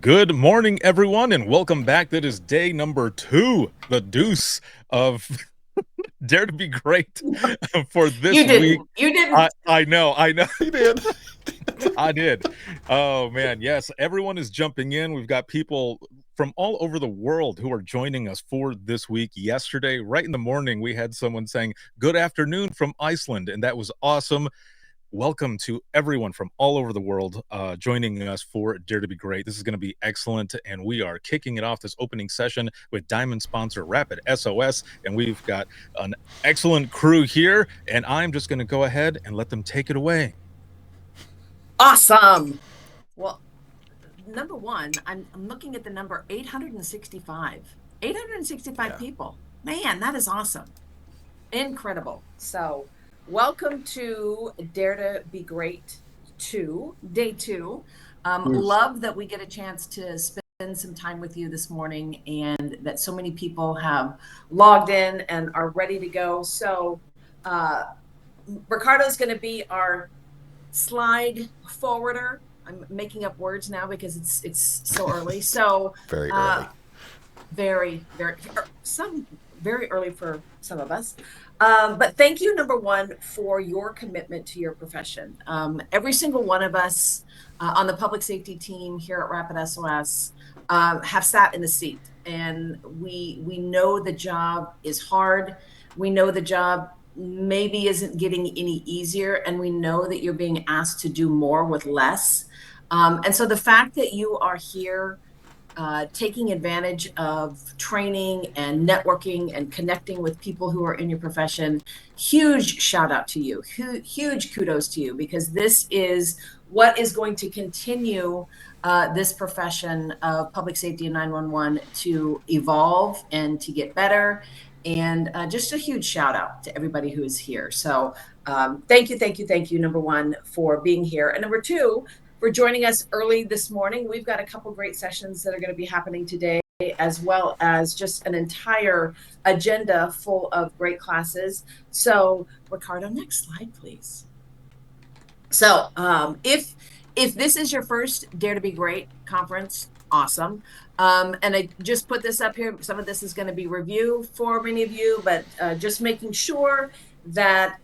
Good morning, everyone, and welcome back. That is day number 2, the deuce of Dare to Be Great for this You week. didn't. You didn't. I know. He did. I did. Oh, man, yes, everyone is jumping in. We've got people from all over the world who are joining us for this week. Yesterday, right in the morning, we had someone saying, "Good afternoon" from Iceland, and that was awesome. Welcome to everyone from all over the world joining us for Dare to Be Great. This is going to be excellent, and we are kicking it off this opening session with Diamond sponsor Rapid SOS, and we've got an excellent crew here, and I'm just going to go ahead and let them take it away. Awesome. Well, number one, I'm looking at the number 865. 865 Yeah. people. Man, that is awesome. Incredible. So, welcome to Dare to Be Great 2, day 2. Love that we get a chance to spend some time with you this morning and that so many people have logged in and are ready to go. So, Ricardo's going to be our slide forwarder. I'm making up words now because it's so early. So Very early. Very very early for some of us. But thank you, number one, for your commitment to your profession. Every single one of us on the public safety team here at RapidSOS have sat in the seat, and we know the job is hard. We know the job maybe isn't getting any easier, and we know that you're being asked to do more with less. And so the fact that you are here taking advantage of training and networking and connecting with people who are in your profession, huge shout out to you, huge kudos to you, because this is what is going to continue this profession of public safety and 911 to evolve and to get better. And just a huge shout out to everybody who is here. So thank you, number one, for being here. And number two, for joining us early this morning. We've got a couple great sessions that are going to be happening today, as well as just an entire agenda full of great classes. So, Ricardo, next slide, please. So, if this is your first Dare to Be Great conference, awesome. And I just put this up here. Some of this is going to be review for many of you, but just making sure that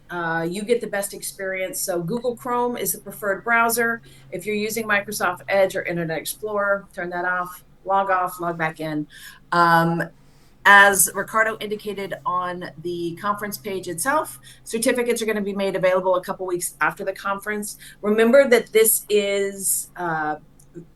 you get the best experience. So Google Chrome is the preferred browser. If you're using Microsoft Edge or Internet Explorer, turn that off, log back in. As Ricardo indicated on the conference page itself, certificates are going to be made available a couple weeks after the conference. Remember that this is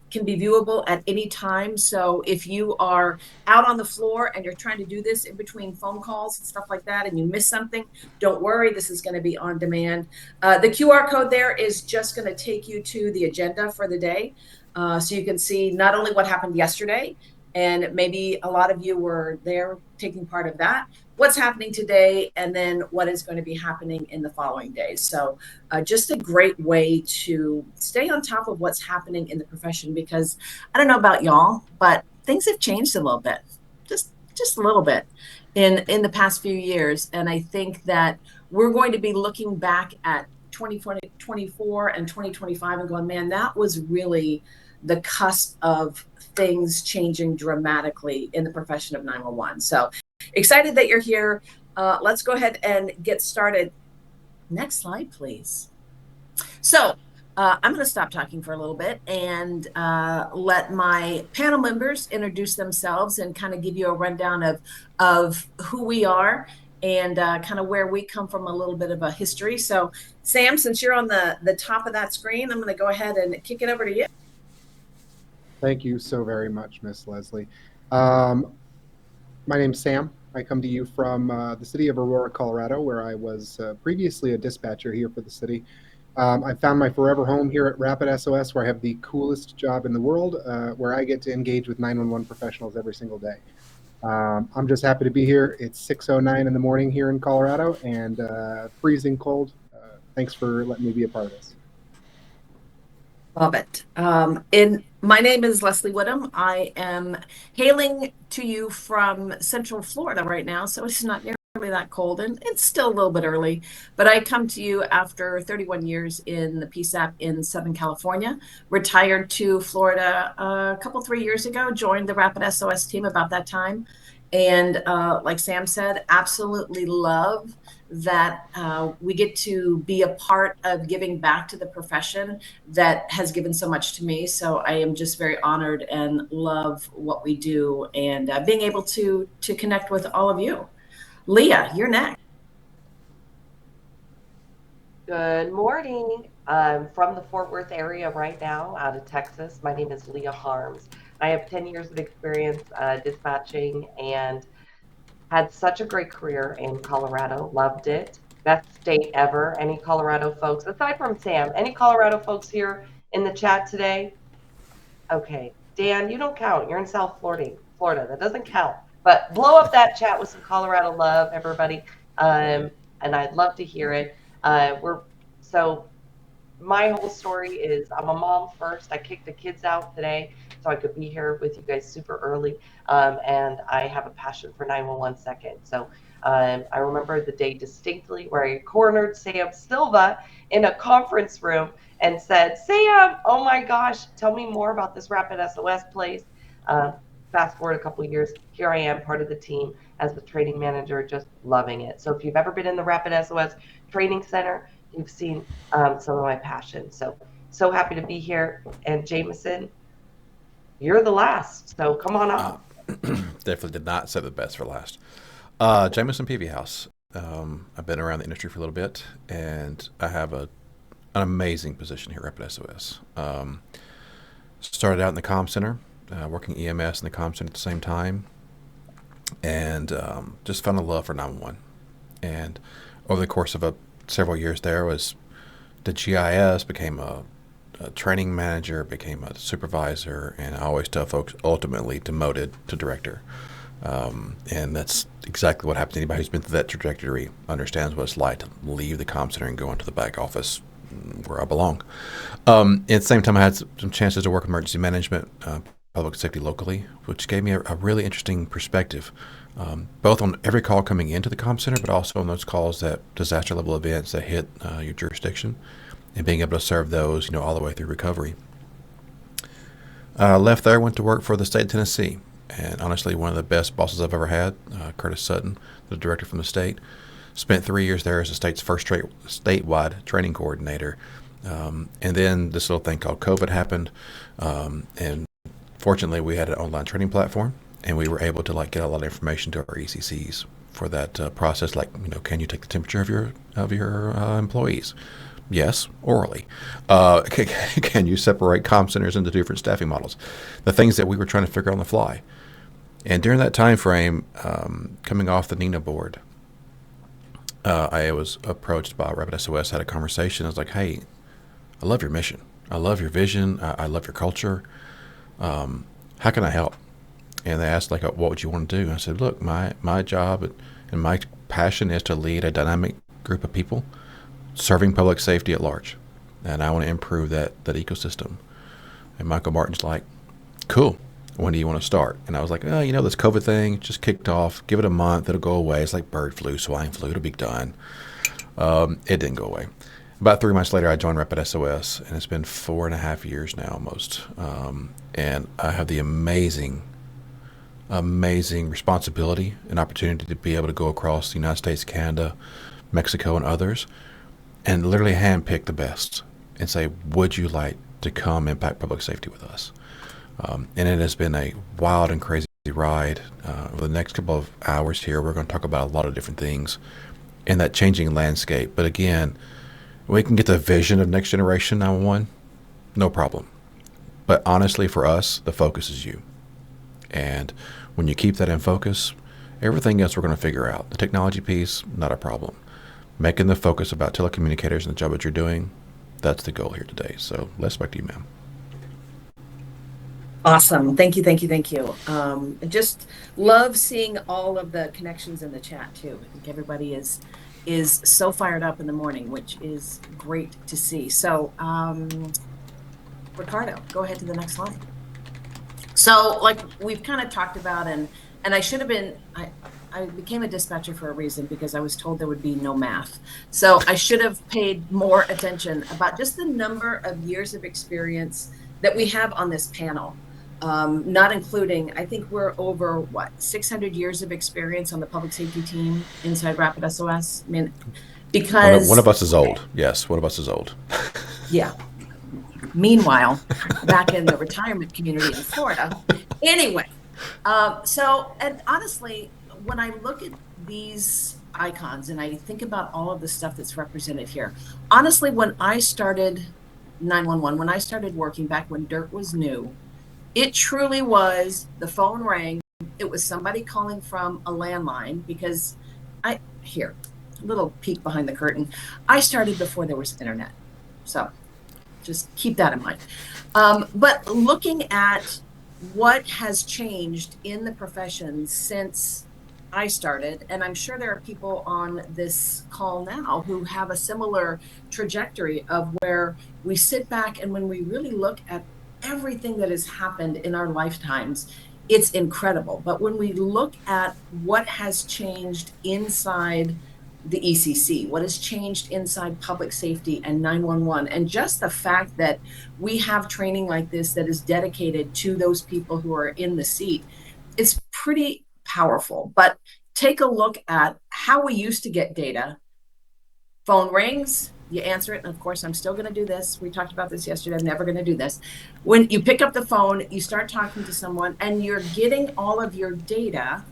can be viewable at any time. So if you are out on the floor and you're trying to do this in between phone calls and stuff like that, and you miss something, don't worry, this is going to be on demand. The QR code there is just going to take you to the agenda for the day. So you can see not only what happened yesterday, and maybe a lot of you were there taking part of that, what's happening today, and then what is going to be happening in the following days. So just a great way to stay on top of what's happening in the profession, because I don't know about y'all, but things have changed a little bit, just a little bit in the past few years. And I think that we're going to be looking back at 2024 and 2025 and going, man, that was really the cusp of things changing dramatically in the profession of 911. So excited that you're here. Let's go ahead and get started. Next slide, please. So I'm going to stop talking for a little bit and let my panel members introduce themselves and kind of give you a rundown of who we are and kind of where we come from, a little bit of a history. So Sam, since you're on the top of that screen, I'm going to go ahead and kick it over to you. Thank you so very much, Miss Leslie. My name's Sam. I come to you from the city of Aurora, Colorado, where I was previously a dispatcher here for the city. I found my forever home here at RapidSOS, where I have the coolest job in the world, where I get to engage with 911 professionals every single day. I'm just happy to be here. It's 6:09 in the morning here in Colorado, and freezing cold. Thanks for letting me be a part of this. Love it. My name is Leslie Woodham. I am hailing to you from Central Florida right now, so it's not near that cold, and it's still a little bit early, but I come to you after 31 years in the PSAP in Southern California, retired to Florida a couple, 3 years ago, joined the RapidSOS team about that time. And like Sam said, absolutely love that we get to be a part of giving back to the profession that has given so much to me. So I am just very honored and love what we do, and being able to connect with all of you. Leah, you're next. Good morning. I'm from the Fort Worth area right now, out of Texas. My name is Leah Harms. I have 10 years of experience dispatching and had such a great career in Colorado. Loved it. Best state ever. Any Colorado folks, aside from Sam, any Colorado folks here in the chat today? Okay. Dan, you don't count. You're in South Florida. Florida. That doesn't count. But blow up that chat with some Colorado love, everybody. And I'd love to hear it. We're so my whole story is I'm a mom first. I kicked the kids out today so I could be here with you guys super early. And I have a passion for 911 second. So I remember the day distinctly where I cornered Sam Silva in a conference room and said, Sam, oh my gosh, tell me more about this RapidSOS place. Fast forward a couple of years, here I am, part of the team as the training manager, just loving it. So if you've ever been in the RapidSOS Training Center, you've seen some of my passion. So happy to be here. And Jameson, you're the last, so come on up. Definitely did not set the best for last. Jameson Peavy House. I've been around the industry for a little bit, and I have an amazing position here at RapidSOS. Started out in the comm center, working EMS in the comm center at the same time, and just found a love for 911. And over the course of several years there was the GIS, became a training manager, became a supervisor, and I always tell folks ultimately demoted to director. And that's exactly what happens. Anybody who's been through that trajectory understands what it's like to leave the comm center and go into the back office where I belong. At the same time, I had some chances to work in emergency management, public safety locally, which gave me a really interesting perspective, both on every call coming into the comm center, but also on those calls, that disaster level events that hit your jurisdiction, and being able to serve those, all the way through recovery. Left there, went to work for the state of Tennessee, and honestly, one of the best bosses I've ever had, Curtis Sutton, the director from the state. Spent 3 years there as the state's first statewide training coordinator. And then this little thing called COVID happened, and fortunately, we had an online training platform, and we were able to get a lot of information to our ECCs for that process. Can you take the temperature of your employees? Yes, orally. Can you separate comm centers into different staffing models? The things that we were trying to figure out on the fly. And during that time frame, coming off the NINA board, I was approached by RapidSOS, had a conversation. I was like, hey, I love your mission. I love your vision. I love your culture. How can I help? And they asked, what would you want to do? And I said, look, my job and my passion is to lead a dynamic group of people serving public safety at large. And I want to improve that ecosystem. And Michael Martin's like, cool. When do you want to start? And I was like, this COVID thing just kicked off. Give it a month. It'll go away. It's like bird flu, swine flu. It'll be done. It didn't go away. About 3 months later, I joined RapidSOS, and it's been 4.5 years now almost. And I have the amazing responsibility and opportunity to be able to go across the United States, Canada, Mexico, and others, and literally handpick the best and say, would you like to come impact public safety with us? And it has been a wild and crazy ride. Over the next couple of hours here, we're going to talk about a lot of different things in that changing landscape. But again, we can get the vision of next generation 911, no problem. But honestly, for us, the focus is you. And when you keep that in focus, everything else we're going to figure out. The technology piece, not a problem. Making the focus about telecommunicators and the job that you're doing, that's the goal here today. So let's back to you, ma'am. Awesome. Thank you. I just love seeing all of the connections in the chat too. I think everybody is so fired up in the morning, which is great to see. So Ricardo, go ahead to the next slide. So we've kind of talked about, and I should have been, I became a dispatcher for a reason, because I was told there would be no math. So I should have paid more attention about just the number of years of experience that we have on this panel. Not including, I think we're over 600 years of experience on the public safety team inside RapidSOS. I mean, because One of us is old. Yes, one of us is old. yeah. Meanwhile, back in the retirement community in Florida. Anyway, and honestly, when I look at these icons and I think about all of the stuff that's represented here, honestly, when I started 911, when I started working back when dirt was new, it truly was the phone rang. It was somebody calling from a landline, because a little peek behind the curtain. I started before there was internet. So just keep that in mind. But looking at what has changed in the profession since I started, and I'm sure there are people on this call now who have a similar trajectory of where we sit back and when we really look at everything that has happened in our lifetimes, it's incredible. But when we look at what has changed inside the ECC, what has changed inside public safety and 911, and just the fact that we have training like this that is dedicated to those people who are in the seat, it's pretty powerful. But take a look at how we used to get data. Phone rings, you answer it, and of course, I'm still going to do this. We talked about this yesterday. I'm never going to do this. When you pick up the phone, you start talking to someone, and you're getting all of your data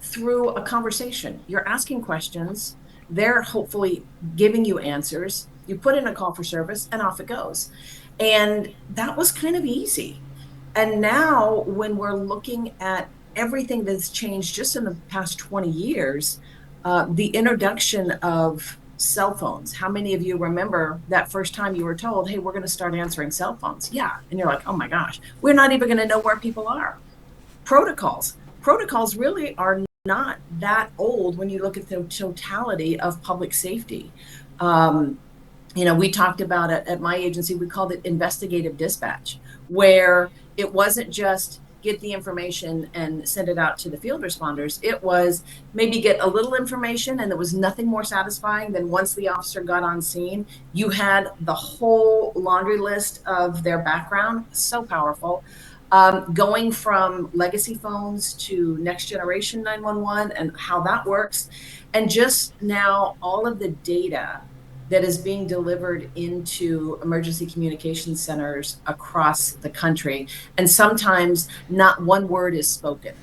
through a conversation. You're asking questions. They're hopefully giving you answers. You put in a call for service, and off it goes. And that was kind of easy. And now, when we're looking at everything that's changed just in the past 20 years, the introduction of cell phones. How many of you remember that first time you were told, hey, we're going to start answering cell phones? Yeah. And you're like, oh my gosh, we're not even going to know where people are. Protocols really are not that old when you look at the totality of public safety. We talked about it at my agency. We called it investigative dispatch, where it wasn't just get the information and send it out to the field responders. It was maybe get a little information, and there was nothing more satisfying than once the officer got on scene, you had the whole laundry list of their background. So powerful. Going from legacy phones to next generation 911 and how that works. And just now all of the data that is being delivered into emergency communication centers across the country. And sometimes not one word is spoken.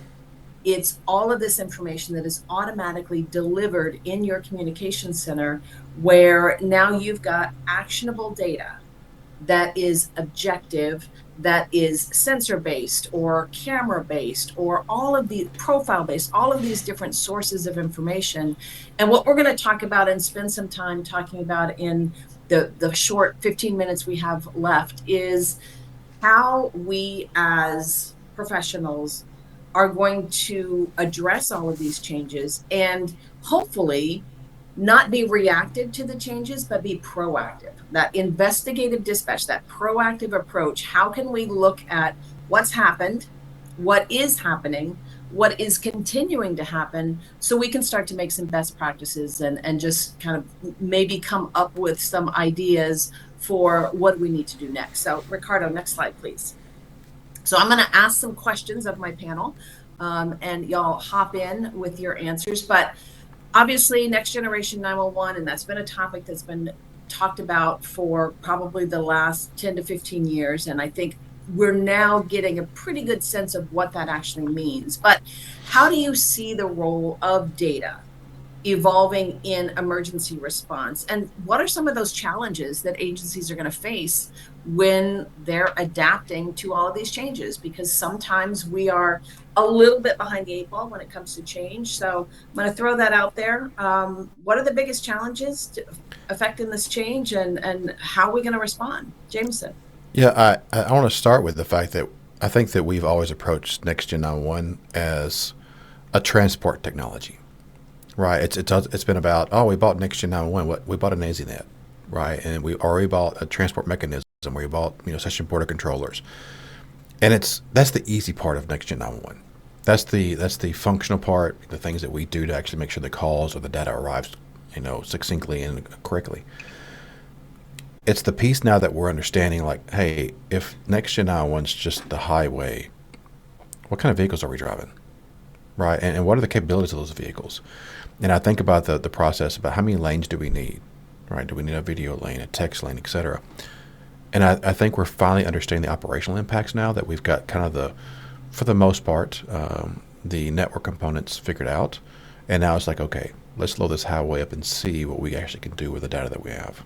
It's all of this information that is automatically delivered in your communication center, where now you've got actionable data that is objective, that is sensor-based or camera-based or all of the profile-based, all of these different sources of information. And what we're going to talk about and spend some time talking about in the short 15 minutes we have left is how we as professionals are going to address all of these changes and hopefully not be reactive to the changes, but be proactive. That investigative dispatch, that proactive approach. How can we look at what's happened, what is happening, what is continuing to happen, so we can start to make some best practices and just kind of maybe come up with some ideas for what we need to do next. So Ricardo, next slide, please. So I'm going to ask some questions of my panel, and y'all hop in with your answers. But obviously, next generation 911, and that's been a topic that's been talked about for probably the last 10 to 15 years. And I think we're now getting a pretty good sense of what that actually means. But how do you see the role of data evolving in emergency response? And what are some of those challenges that agencies are going to face when they're adapting to all of these changes? Because sometimes we are a little bit behind the eight ball when it comes to change. So I'm going to throw that out there. What are the biggest challenges affecting this change, and how are we going to respond? Jameson. Yeah, I want to start with the fact that I think that we've always approached Next Gen 911 as a transport technology, right? It's been about, oh, we bought Next Gen 911, we bought an AZNet, right? And we already bought a transport mechanism where we bought, session border controllers. And that's the easy part of Next Gen 911. That's the functional part, the things that we do to actually make sure the calls or the data arrives, succinctly and correctly. It's the piece now that we're understanding, like, hey, if next gen 911's just the highway, what kind of vehicles are we driving, right? And what are the capabilities of those vehicles? And I think about the process about how many lanes do we need, right? Do we need a video lane, a text lane, etc.? And I think we're finally understanding the operational impacts now that we've got kind of for the most part, the network components figured out. And now it's like, okay, let's load this highway up and see what we actually can do with the data that we have.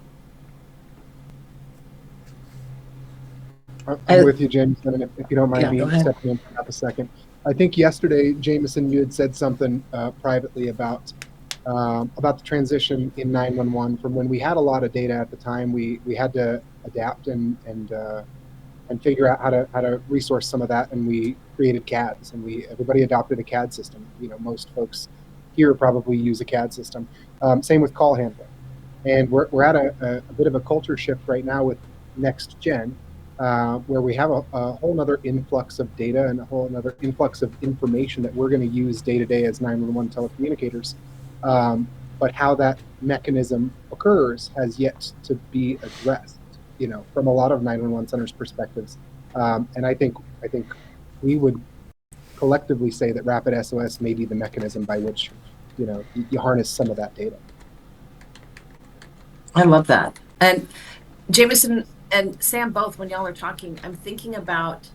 I'm with you, Jameson, and if you don't mind Yeah, go me ahead. stepping in for half a second. I think yesterday, Jameson, you had said something privately about the transition in 911 from when we had a lot of data at the time. We had to adapt and figure out how to resource some of that, and we created CADs, and everybody adopted a CAD system. Most folks here probably use a CAD system. Same with call handling, and we're at a bit of a culture shift right now with next gen, where we have a whole nother influx of data and a whole nother influx of information that we're going to use day to day as 911 telecommunicators. But how that mechanism occurs has yet to be addressed, from a lot of 911 centers' perspectives. And I think we would collectively say that RapidSOS may be the mechanism by which, you harness some of that data. I love that. And Jameson and Sam, both, when y'all are talking, I'm thinking about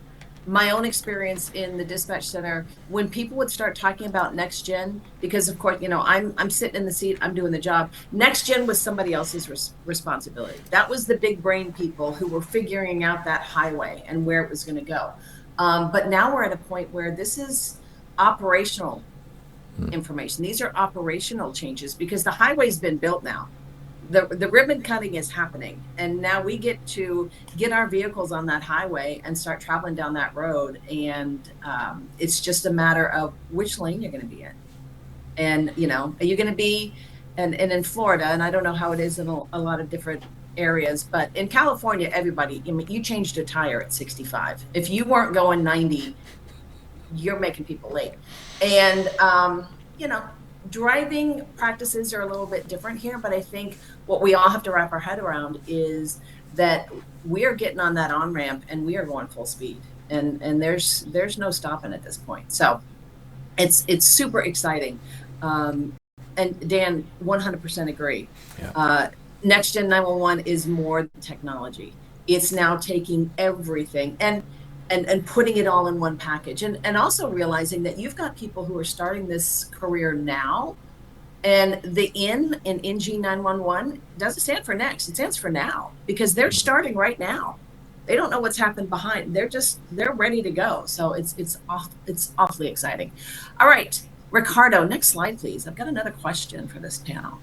my own experience in the dispatch center when people would start talking about next gen, because of course, I'm sitting in the seat, I'm doing the job. Next gen was somebody else's responsibility. That was the big brain people who were figuring out that highway and where it was going to go. But now we're at a point where this is operational information. These are operational changes because the highway's been built now. The ribbon cutting is happening, and now we get to get our vehicles on that highway and start traveling down that road, and it's just a matter of which lane you're going to be in. And are you going to be and in Florida, and I don't know how it is in a lot of different areas, but in California, everybody, you changed a tire at 65. If you weren't going 90, you're making people late. And driving practices are a little bit different here, but I think what we all have to wrap our head around is that we are getting on that on-ramp and we are going full speed, and there's no stopping at this point. So it's super exciting. And Dan, 100% agree. Yeah. Next Gen 911 is more than technology. It's now taking everything and putting it all in one package, and also realizing that you've got people who are starting this career now, and the in NG 911 doesn't stand for next, it stands for now, because they're starting right now. They don't know what's happened behind. They're ready to go. So it's awfully exciting. All right, Ricardo, next slide, please. I've got another question for this panel.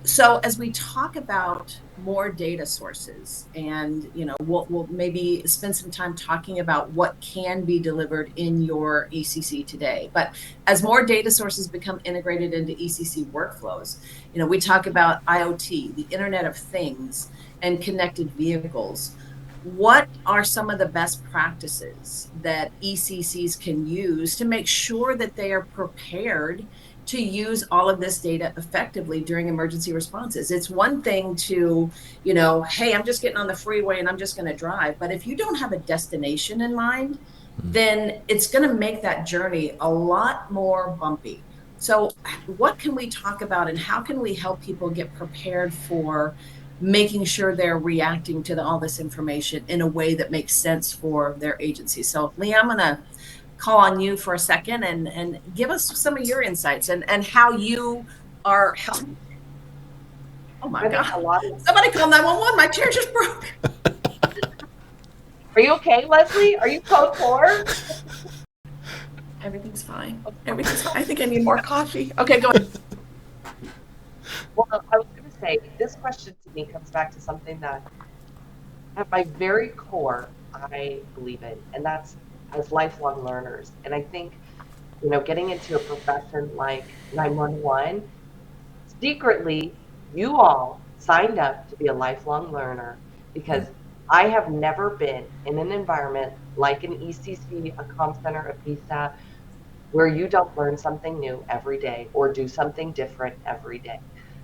So as we talk about more data sources, and we'll maybe spend some time talking about what can be delivered in your ECC today. But as more data sources become integrated into ECC workflows, we talk about IoT, the Internet of Things, and connected vehicles. What are some of the best practices that ECCs can use to make sure that they are prepared to use all of this data effectively during emergency responses? It's one thing to, hey, I'm just getting on the freeway and I'm just going to drive. But if you don't have a destination in mind, then it's going to make that journey a lot more bumpy. So what can we talk about, and how can we help people get prepared for making sure they're reacting to all this information in a way that makes sense for their agency? So Lee, I'm going to call on you for a second and give us some of your insights and how you are helping. Oh my God. Somebody call 911. My chair just broke. Are you okay, Leslie? Are you code 4? Everything's fine. Everything's fine. I think I need more coffee. Okay, go ahead. Well, I was going to say, this question to me comes back to something that at my very core, I believe in, and that's as lifelong learners. And I think, getting into a profession like 911, secretly, you all signed up to be a lifelong learner, because I have never been in an environment like an ECC, a comm center, a PSAT, where you don't learn something new every day or do something different every day.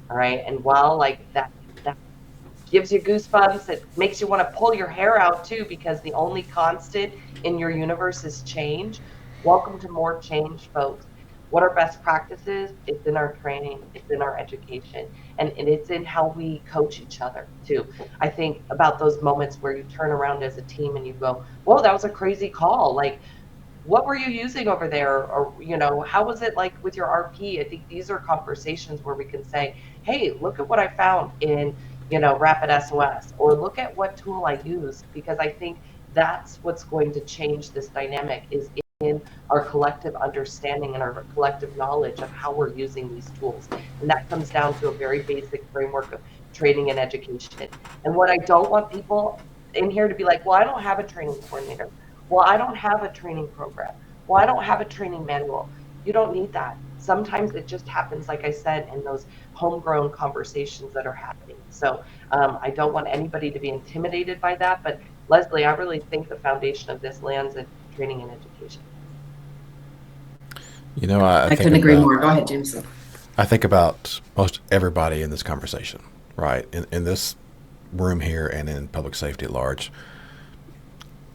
All right. And while like that gives you goosebumps, it makes you want to pull your hair out too, because the only constant in your universe is change. Welcome to more change, folks. What are best practices? It's in our training, it's in our education, and it's in how we coach each other too. I think about those moments where you turn around as a team and you go, whoa, that was a crazy call. Like, what were you using over there? Or, how was it like with your RP? I think these are conversations where we can say, hey, look at what I found in, RapidSOS, or look at what tool I use, because I think that's what's going to change this dynamic is in our collective understanding and our collective knowledge of how we're using these tools. And that comes down to a very basic framework of training and education. And what I don't want people in here to be like, well, I don't have a training coordinator. Well, I don't have a training program. Well, I don't have a training manual. You don't need that. Sometimes it just happens, like I said, in those homegrown conversations that are happening. So I don't want anybody to be intimidated by that. But Leslie, I really think the foundation of this lands in training and education. I I think couldn't agree about more. Go ahead, James. I think about most everybody in this conversation, right? In this room here and in public safety at large,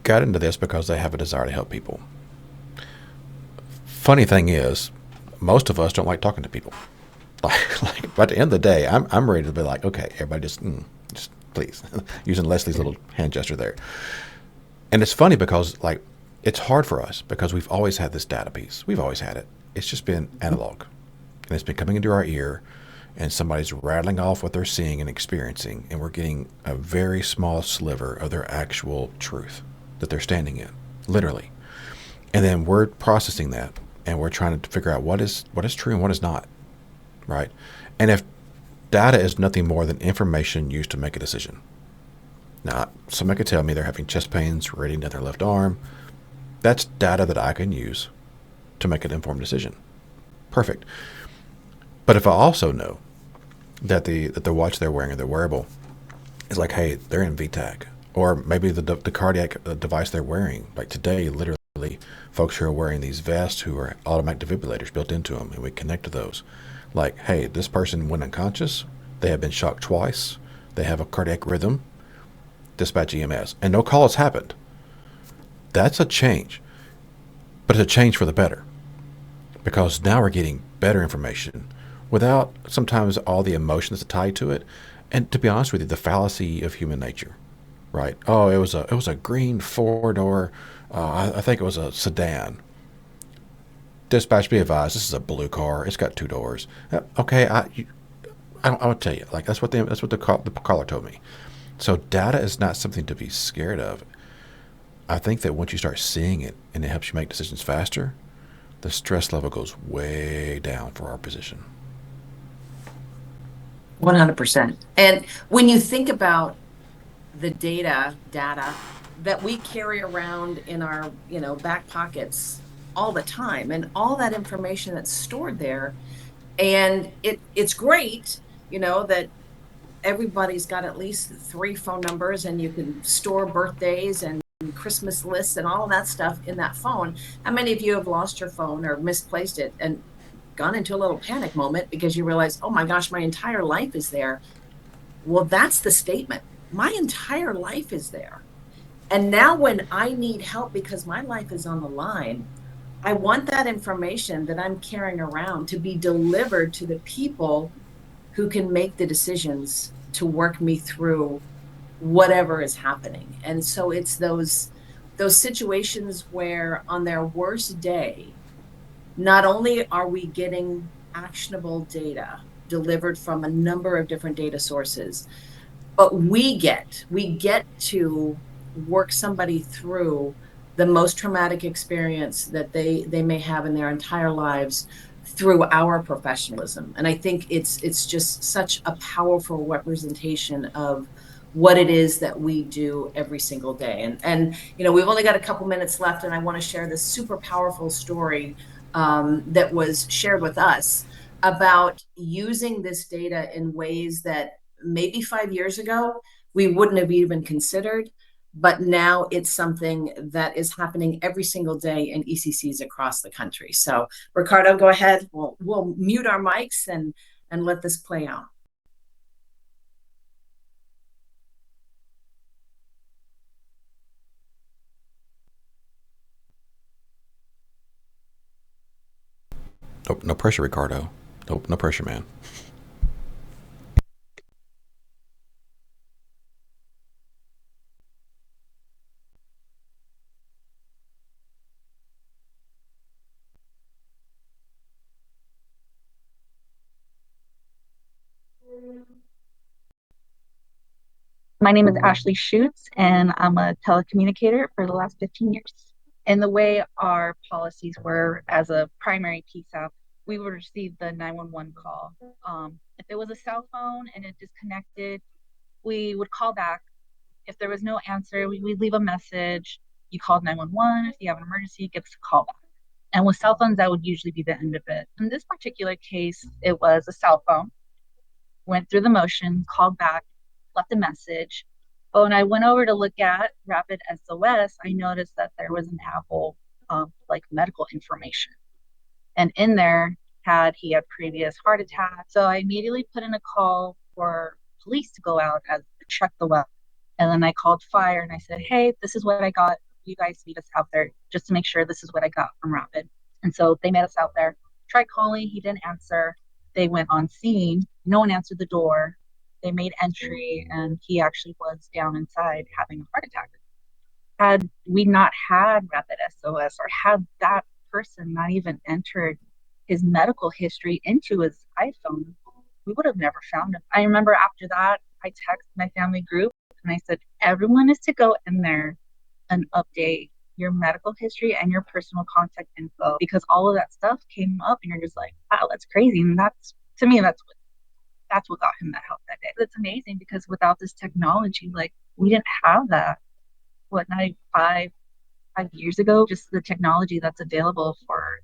got into this because they have a desire to help people. Funny thing is, most of us don't like talking to people. Like by the end of the day, I'm ready to be like, okay, everybody just please, using Leslie's little hand gesture there. And it's funny because like it's hard for us because we've always had this data piece. We've always had it. It's just been analog, and it's been coming into our ear, and somebody's rattling off what they're seeing and experiencing, and we're getting a very small sliver of their actual truth that they're standing in, literally. And then we're processing that, and we're trying to figure out what is true and what is not, right? And if data is nothing more than information used to make a decision. Now, somebody could tell me they're having chest pains radiating down their left arm. That's data that I can use to make an informed decision. Perfect. But if I also know that the watch they're wearing or the wearable is like, hey, they're in VTAC, or maybe the cardiac device they're wearing, like today, literally, folks who are wearing these vests who are automatic defibrillators built into them, and we connect to those. Like, hey, this person went unconscious, they have been shocked twice, they have a cardiac rhythm, dispatch EMS, and no call has happened. That's a change, but it's a change for the better, because now we're getting better information without sometimes all the emotion that's tied to it. And to be honest with you, the fallacy of human nature, right? Oh, it was a green four-door, I think it was a sedan. Dispatch, be advised, this is a blue car. It's got two doors. Okay, I'll tell you, like that's what the caller told me. So data is not something to be scared of. I think that once you start seeing it and it helps you make decisions faster, the stress level goes way down for our position. 100%. And when you think about the data that we carry around in our, back pockets all the time, and all that information that's stored there, and it's great, that everybody's got at least 3 phone numbers, and you can store birthdays and Christmas lists and all of that stuff in that phone. How many of you have lost your phone or misplaced it and gone into a little panic moment because you realize, oh my gosh, my entire life is there? Well, that's the statement. My entire life is there. And now when I need help because my life is on the line, I want that information that I'm carrying around to be delivered to the people who can make the decisions to work me through whatever is happening. And so it's those situations where on their worst day, not only are we getting actionable data delivered from a number of different data sources, but we get to work somebody through the most traumatic experience that they may have in their entire lives through our professionalism. And I think it's just such a powerful representation of what it is that we do every single day. And we've only got a couple minutes left, and I want to share this super powerful story that was shared with us about using this data in ways that maybe 5 years ago we wouldn't have even considered. But now it's something that is happening every single day in ECCs across the country. So Ricardo, go ahead. We'll mute our mics and let this play out. Nope, no pressure, Ricardo. Nope, no pressure, man. My name is Ashley Schutz, and I'm a telecommunicator for the last 15 years. And the way our policies were as a primary PSAP, we would receive the 911 call. If it was a cell phone and it disconnected, we would call back. If there was no answer, we'd leave a message. You called 911. If you have an emergency, give us a call back. And with cell phones, that would usually be the end of it. In this particular case, it was a cell phone. Went through the motion, called back, left a message. But when I went over to look at RapidSOS, I noticed that there was an Apple like medical information. And in there he had previous heart attacks. So I immediately put in a call for police to go out and check the well. And then I called fire and I said, hey, this is what I got. You guys meet us out there just to make sure this is what I got from Rapid. And so they met us out there. Tried calling, he didn't answer. They went on scene. No one answered the door. They made entry, and he actually was down inside having a heart attack. Had we not had RapidSOS, or had that person not even entered his medical history into his iPhone, we would have never found him. I remember after that, I texted my family group and I said, everyone is to go in there and update your medical history and your personal contact info, because all of that stuff came up and you're just like, wow, that's crazy. And that's, to me, that's what got him that help that day. It's amazing because without this technology, like, we didn't have that. What, 5 years ago, just the technology that's available for,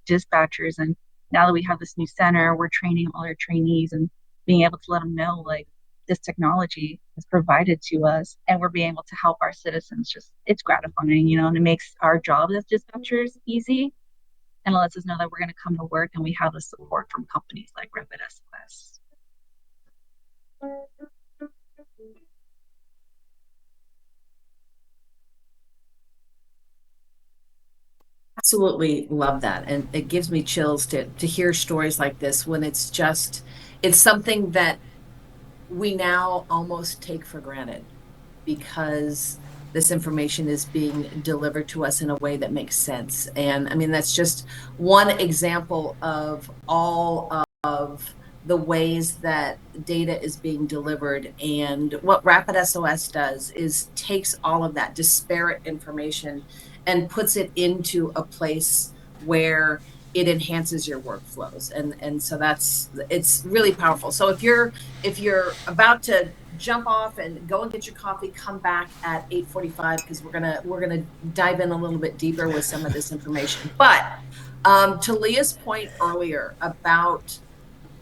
dispatchers. And now that we have this new center, we're training all our trainees and being able to let them know, like, this technology is provided to us and we're being able to help our citizens. Just, it's gratifying, and it makes our job as dispatchers easy, and it lets us know that we're going to come to work and we have the support from companies like RapidSOS. Absolutely love that. And it gives me chills to hear stories like this when it's something that we now almost take for granted because this information is being delivered to us in a way that makes sense. And I mean, that's just one example of all of the ways that data is being delivered. And what RapidSOS does is takes all of that disparate information and puts it into a place where it enhances your workflows. And so it's really powerful. So if you're about to jump off and go and get your coffee, come back at 8:45 because we're gonna dive in a little bit deeper with some of this information. But to Leah's point earlier about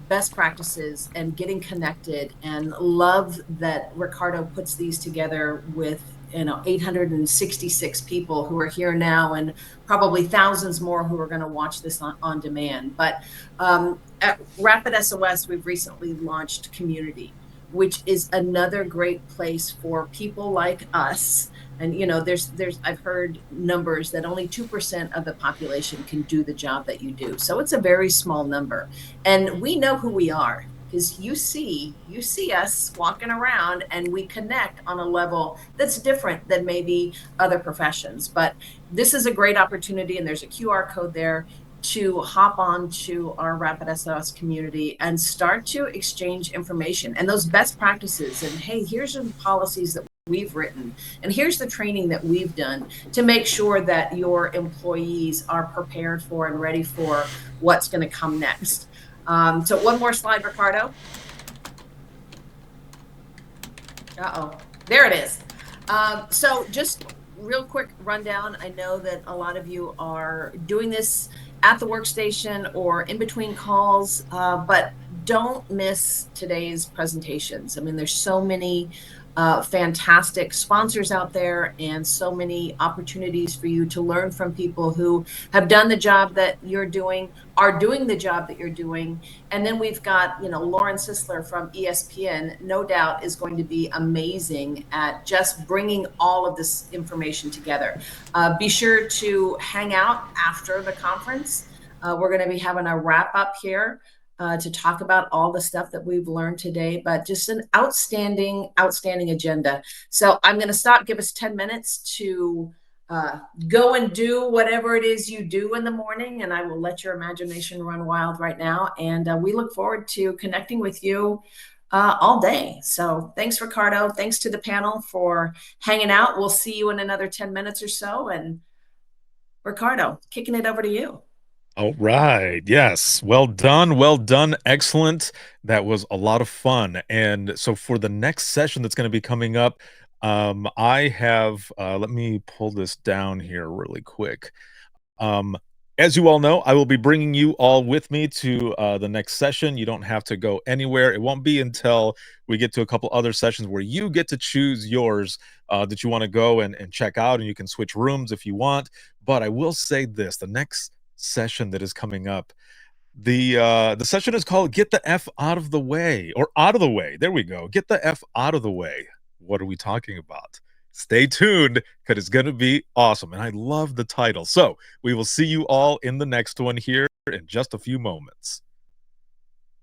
best practices and getting connected, and love that Ricardo puts these together with 866 people who are here now and probably thousands more who are going to watch this on demand. But at RapidSOS, we've recently launched Community, which is another great place for people like us. And there's I've heard numbers that only 2% of the population can do the job that you do. So it's a very small number. And we know who we are, because you see us walking around and we connect on a level that's different than maybe other professions. But this is a great opportunity, and there's a QR code there to hop on to our RapidSOS community and start to exchange information and those best practices. And hey, here's some policies that we've written, and here's the training that we've done to make sure that your employees are prepared for and ready for what's going to come next. So one more slide, Ricardo. There it is. So just real quick rundown. I know that a lot of you are doing this at the workstation or in between calls, but don't miss today's presentations. I mean, there's so many fantastic sponsors out there and so many opportunities for you to learn from people who have done the job that you're doing, are doing the job that you're doing. And then we've got, Lauren Sisler from ESPN, no doubt is going to be amazing at just bringing all of this information together. Be sure to hang out after the conference. We're going to be having a wrap up here to talk about all the stuff that we've learned today, but just an outstanding agenda. So I'm going to stop, give us 10 minutes to go and do whatever it is you do in the morning, and I will let your imagination run wild right now. And we look forward to connecting with you all day. So thanks, Ricardo. Thanks to the panel for hanging out. We'll see you in another 10 minutes or so. And Ricardo, kicking it over to you. All right. Yes. Well done. Well done. Excellent. That was a lot of fun. And so for the next session that's going to be coming up, I have, let me pull this down here really quick. As you all know, I will be bringing you all with me to the next session. You don't have to go anywhere. It won't be until we get to a couple other sessions where you get to choose yours that you want to go and check out, and you can switch rooms if you want. But I will say this, the next session that is coming up, the session is called Get the F Out of the Way, or Out of the Way. There we go. Get the F out of the way. What are we talking about? Stay tuned, because it's going to be awesome. And I love the title. So we will see you all in the next one here in just a few moments.